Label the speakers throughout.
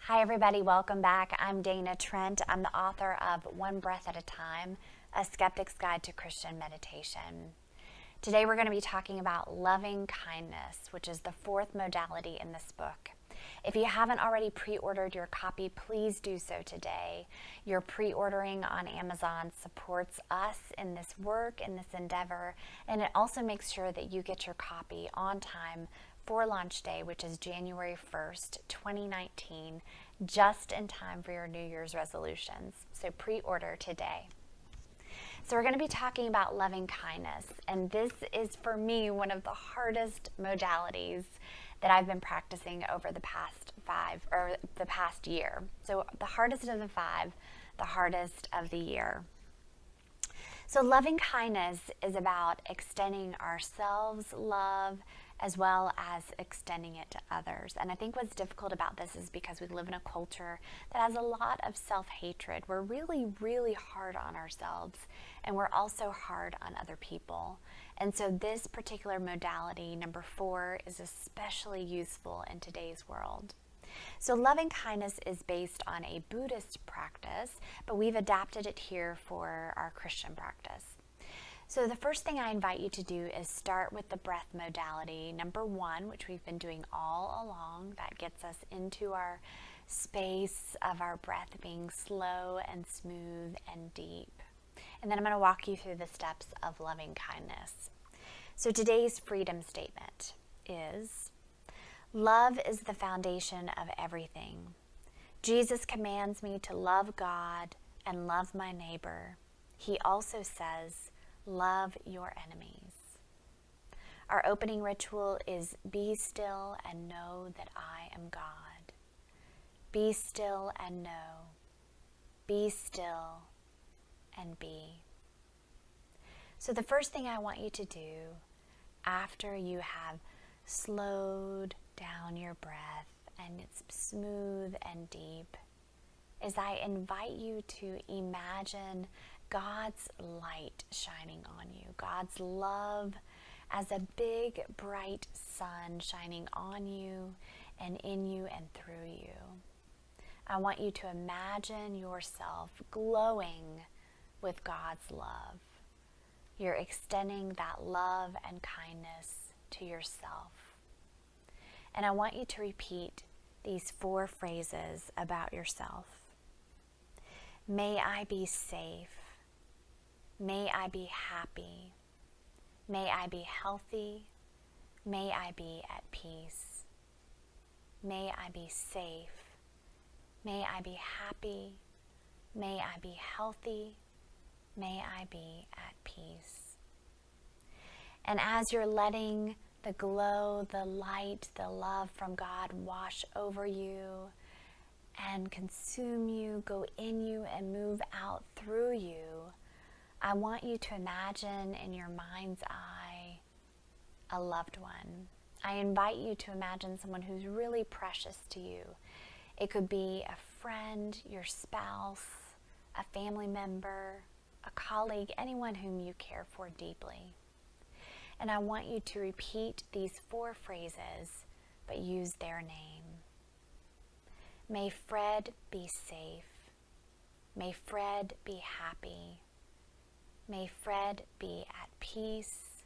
Speaker 1: Hi, everybody. Welcome back. I'm Dana Trent. I'm the author of One Breath at a Time, A Skeptic's Guide to Christian Meditation. Today, we're going to be talking about loving kindness, which is the fourth modality in this book. If you haven't already pre-ordered your copy, please do so today. Your pre-ordering on Amazon supports us in this work, in this endeavor, and it also makes sure that you get your copy on time for launch day, which is January 1st, 2019, just in time for your New Year's resolutions. So pre-order today. So we're going to be talking about loving kindness, and this is for me one of the hardest modalities that I've been practicing over the past year. So the hardest of the five, the hardest of the year. So loving kindness is about extending ourselves love as well as extending it to others. And I think what's difficult about this is because we live in a culture that has a lot of self-hatred. We're really, really hard on ourselves, and we're also hard on other people. And so this particular modality, number 4, is especially useful in today's world. So loving kindness is based on a Buddhist practice, but we've adapted it here for our Christian practice. So the first thing I invite you to do is start with the breath modality, number 1, which we've been doing all along. That gets us into our space of our breath being slow and smooth and deep. And then I'm going to walk you through the steps of loving kindness. So today's freedom statement is, love is the foundation of everything. Jesus commands me to love God and love my neighbor. He also says, love your enemies. Our opening ritual is be still and know that I am God. Be still and know. Be still and be. So the first thing I want you to do after you have slowed down your breath and it's smooth and deep is I invite you to imagine God's light shining on you, God's love as a big, bright sun shining on you and in you and through you. I want you to imagine yourself glowing with God's love. You're extending that love and kindness to yourself. And I want you to repeat these 4 phrases about yourself. May I be safe. May I be happy. May I be healthy. May I be at peace. May I be safe. May I be happy. May I be healthy. May I be at peace. And as you're letting the glow, the light, the love from God wash over you and consume you, go in you, and move out through you, I want you to imagine in your mind's eye a loved one. I invite you to imagine someone who's really precious to you. It could be a friend, your spouse, a family member, a colleague, anyone whom you care for deeply. And I want you to repeat these 4 phrases, but use their name. May Fred be safe. May Fred be happy. May Fred be at peace.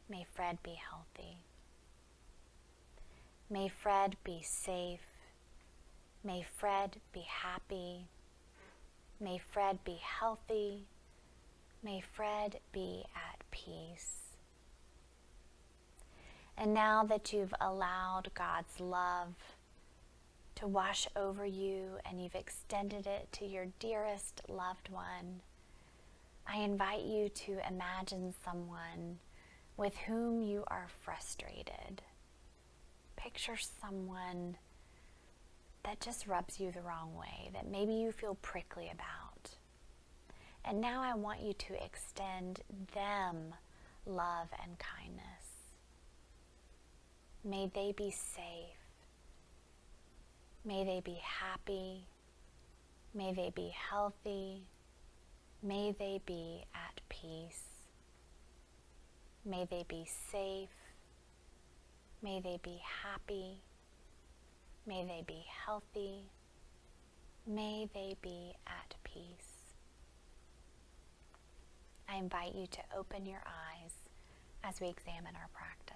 Speaker 1: May Fred be healthy. May Fred be safe. May Fred be happy. May Fred be healthy. May Fred be at peace. And now that you've allowed God's love to wash over you and you've extended it to your dearest loved one, I invite you to imagine someone with whom you are frustrated. Picture someone that just rubs you the wrong way, that maybe you feel prickly about. And now I want you to extend them love and kindness. May they be safe. May they be happy. May they be healthy. May they be at peace. May they be safe. May they be happy. May they be healthy. May they be at peace. I invite you to open your eyes as we examine our practice.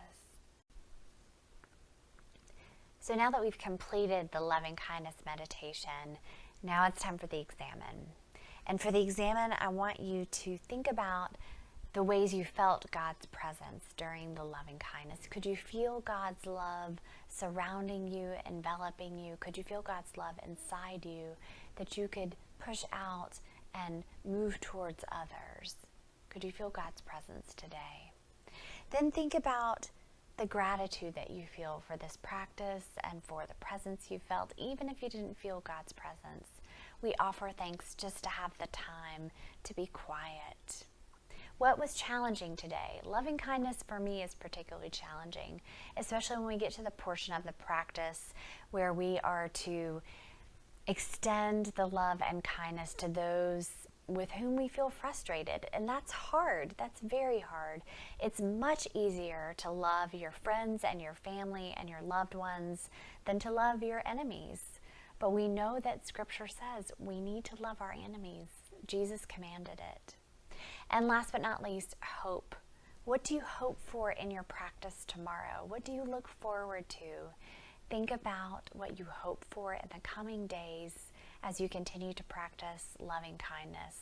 Speaker 1: So now that we've completed the loving kindness meditation, now it's time for the examine. And for the examine, I want you to think about the ways you felt God's presence during the loving kindness. Could you feel God's love surrounding you, enveloping you? Could you feel God's love inside you that you could push out and move towards others? Could you feel God's presence today? Then think about the gratitude that you feel for this practice and for the presence you felt, even if you didn't feel God's presence. We offer thanks just to have the time to be quiet. What was challenging today? Loving kindness for me is particularly challenging, especially when we get to the portion of the practice where we are to extend the love and kindness to those with whom we feel frustrated. And that's hard. That's very hard. It's much easier to love your friends and your family and your loved ones than to love your enemies. But we know that Scripture says we need to love our enemies. Jesus commanded it. And last but not least, hope. What do you hope for in your practice tomorrow? What do you look forward to? Think about what you hope for in the coming days as you continue to practice loving kindness.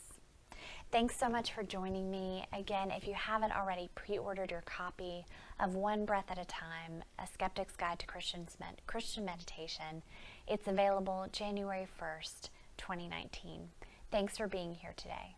Speaker 1: Thanks so much for joining me. Again, if you haven't already pre-ordered your copy of One Breath at a Time, A Skeptic's Guide to Christian Meditation, it's available January 1st, 2019. Thanks for being here today.